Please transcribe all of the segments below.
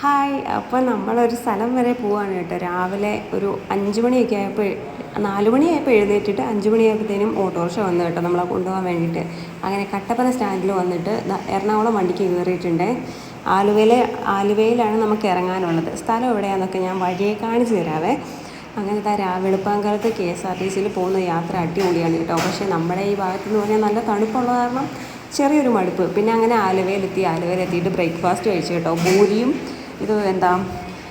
Hi. അപ്പോൾ നമ്മളൊരു സ്ഥലം വരെ പോവാണ് കേട്ടോ. രാവിലെ ഒരു 5 മണിയൊക്കെ ആയപ്പോൾ 4 മണിയായപ്പോൾ എഴുന്നേറ്റിട്ട് 5 മണിയായപ്പോഴത്തേനും ഓട്ടോറിക്ഷ വന്നു കേട്ടോ, നമ്മളെ കൊണ്ടുപോകാൻ വേണ്ടിയിട്ട്. അങ്ങനെ കട്ടപ്പന സ്റ്റാൻഡിൽ വന്നിട്ട് എറണാകുളം വണ്ടിക്ക് കയറിയിട്ടുണ്ട്. ആലുവയിലാണ് നമുക്ക് ഇറങ്ങാനുള്ളത്. സ്ഥലം എവിടെയാണെന്നൊക്കെ ഞാൻ വഴിയെ കാണിച്ചു തരാവേ. അങ്ങനത്തെ വെളുപ്പാങ്കാലത്ത് KSRTCയിൽ പോകുന്ന യാത്ര അടിപൊളിയാണ് കേട്ടോ. പക്ഷേ നമ്മുടെ ഈ ഭാഗത്തെന്ന് പറഞ്ഞാൽ നല്ല തണുപ്പുള്ള കാരണം ചെറിയൊരു മടുപ്പ്. പിന്നെ അങ്ങനെ ആലുവയിലെത്തിയിട്ട് ബ്രേക്ക്ഫാസ്റ്റ് കഴിച്ചു കേട്ടോ. പൂരിയും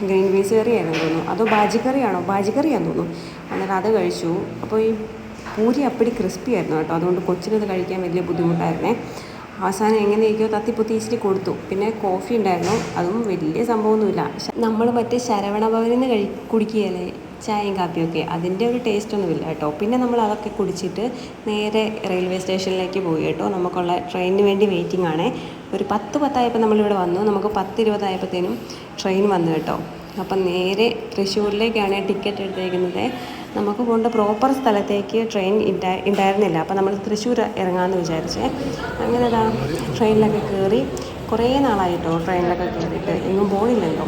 ഗ്രീൻ പീസ് കറിയായിരുന്നു തോന്നുന്നു, അതോ ബാജിക്കറിയാന്ന് തോന്നുന്നു. അന്നേരം അത് കഴിച്ചു. അപ്പോൾ ഈ പൂരി അപ്പടി ക്രിസ്പി ആയിരുന്നു കേട്ടോ, അതുകൊണ്ട് കൊച്ചിനത് കഴിക്കാൻ വലിയ ബുദ്ധിമുട്ടായിരുന്നേ. അവസാനം എങ്ങനെയൊക്കെയോ തത്തിപ്പൊത്തി ഇച്ചിരി കൊടുത്തു. പിന്നെ കോഫി ഉണ്ടായിരുന്നു, അതും വലിയ സംഭവമൊന്നുമില്ല. നമ്മൾ മറ്റേ ശരവണ ഭവനിൽ നിന്ന് കുടിക്കുകയല്ലേ ചായയും കാപ്പിയൊക്കെ, അതിൻ്റെ ഒരു ടേസ്റ്റൊന്നുമില്ല കേട്ടോ. പിന്നെ നമ്മൾ അതൊക്കെ കുടിച്ചിട്ട് നേരെ റെയിൽവേ സ്റ്റേഷനിലേക്ക് പോയി കേട്ടോ. നമുക്കുള്ള ട്രെയിനിന് വേണ്ടി വെയിറ്റിംഗ് ആണ്. ഒരു 10 നമ്മളിവിടെ വന്നു. നമുക്ക് 10:20 ആയപ്പോഴത്തേനും ട്രെയിൻ വന്നു കേട്ടോ. അപ്പം നേരെ തൃശ്ശൂരിലേക്കാണ് ടിക്കറ്റ് എടുത്തേക്കുന്നത്. നമുക്ക് പോകേണ്ട പ്രോപ്പർ സ്ഥലത്തേക്ക് ട്രെയിൻ ഉണ്ടായിരുന്നില്ല. അപ്പം നമ്മൾ തൃശ്ശൂർ ഇറങ്ങാമെന്ന് വിചാരിച്ചേ. അങ്ങനെ ട്രെയിനിലൊക്കെ കയറി. കുറേ നാളായിട്ടോ ട്രെയിനിലൊക്കെ കയറിയിട്ട്, എങ്ങും പോകണില്ലല്ലോ.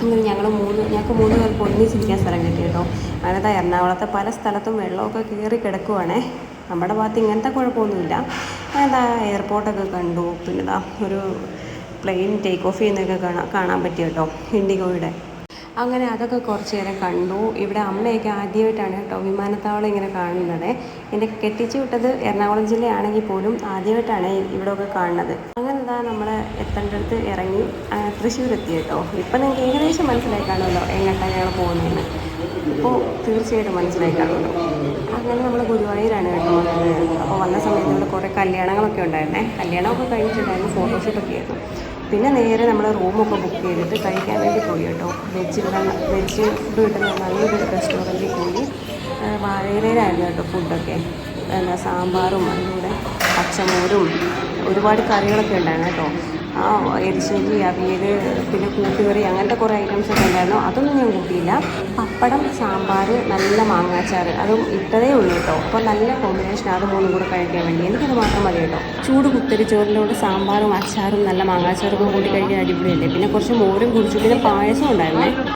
അങ്ങനെ ഞങ്ങൾക്ക് 3 പേർക്ക് ഒന്നിച്ചിരിക്കാൻ സ്ഥലം കിട്ടി കേട്ടോ. അങ്ങനെ എറണാകുളത്തെ പല സ്ഥലത്തും വെള്ളമൊക്കെ കയറി കിടക്കുവാണേ. നമ്മുടെ ഭാഗത്ത് ഇങ്ങനത്തെ കുഴപ്പമൊന്നുമില്ല. എയർപോർട്ടൊക്കെ കണ്ടു. പിന്നെ ഒരു പ്ലെയിൻ ടേക്ക് ഓഫ് ചെയ്യുന്നതൊക്കെ കാണാൻ പറ്റി കേട്ടോ, ഇൻഡിഗോയുടെ. അങ്ങനെ അതൊക്കെ കുറച്ച് നേരം കണ്ടു. ഇവിടെ അമ്മയൊക്കെ ആദ്യമായിട്ടാണ് കേട്ടോ വിമാനത്താവളം ഇങ്ങനെ കാണുന്നത്. എന്നെ കെട്ടിച്ചു വിട്ടത് എറണാകുളം ജില്ലയാണെങ്കിൽ പോലും ആദ്യമായിട്ടാണ് ഇവിടെയൊക്കെ കാണുന്നത്. അങ്ങനെ നമ്മൾ എത്തേണ്ടടുത്ത് ഇറങ്ങി തൃശ്ശൂർ എത്തി കേട്ടോ. ഇപ്പം നിങ്ങൾക്ക് ഏകദേശം മനസ്സിലായി കാണുമല്ലോ എങ്ങോട്ടാണ് ഞങ്ങൾ പോകുന്നതെന്ന്. ഇപ്പോൾ തീർച്ചയായിട്ടും മനസ്സിലായി കാണുമല്ലോ. അങ്ങനെ നമ്മൾ ഗുരുവായൂരാണ് കേട്ടോ വന്നത്. അപ്പോൾ വന്ന സമയത്ത് ഇവിടെ കുറേ കല്യാണങ്ങളൊക്കെ ഉണ്ടായിരുന്നേ. കല്യാണമൊക്കെ കഴിഞ്ഞിട്ടുണ്ടായിരുന്നു, ഫോട്ടോഷൂട്ടൊക്കെ ആയിരുന്നു. പിന്നെ നേരെ നമ്മൾ റൂമൊക്കെ ബുക്ക് ചെയ്തിട്ട് കഴിക്കാൻ വേണ്ടി പോയി കേട്ടോ. വെജ് ഫുഡ് കിട്ടുന്ന നല്ലൊരു റെസ്റ്റോറൻറ്റിൽ പോയി. വാഴയിലായിരുന്നു കേട്ടോ ഫുഡൊക്കെ. സാമ്പാറും അതിലൂടെ പച്ചമോരും ഒരുപാട് കറികളൊക്കെ ഉണ്ടായിരുന്നു കേട്ടോ. എരിശ്ശേരി, അവിയൽ, പിന്നെ കൂട്ടുകറി, അങ്ങനത്തെ കുറേ ഐറ്റംസൊക്കെ ഉണ്ടായിരുന്നു. അതൊന്നും ഞാൻ കൂട്ടിയില്ല. പപ്പടം, സാമ്പാർ, നല്ല മാങ്ങാച്ചാറ്, അതും ഇട്ടതേ ഉള്ളൂ കേട്ടോ. അപ്പോൾ നല്ല കോമ്പിനേഷൻ, അത് 3 കൂടെ കഴിക്കാൻ വേണ്ടി. എനിക്കത് മാത്രം മതി കേട്ടോ. ചൂട് കുത്തരി ചോറിലൂടെ സാമ്പാറും അച്ചാറും നല്ല മാങ്ങാച്ചാറൊക്കെ കൂട്ടി കഴിക്കാൻ അടിപൊളിയല്ലേ. പിന്നെ കുറച്ച് മോരും കുടിച്ചു. പിന്നെ പായസം ഉണ്ടായിരുന്നേ.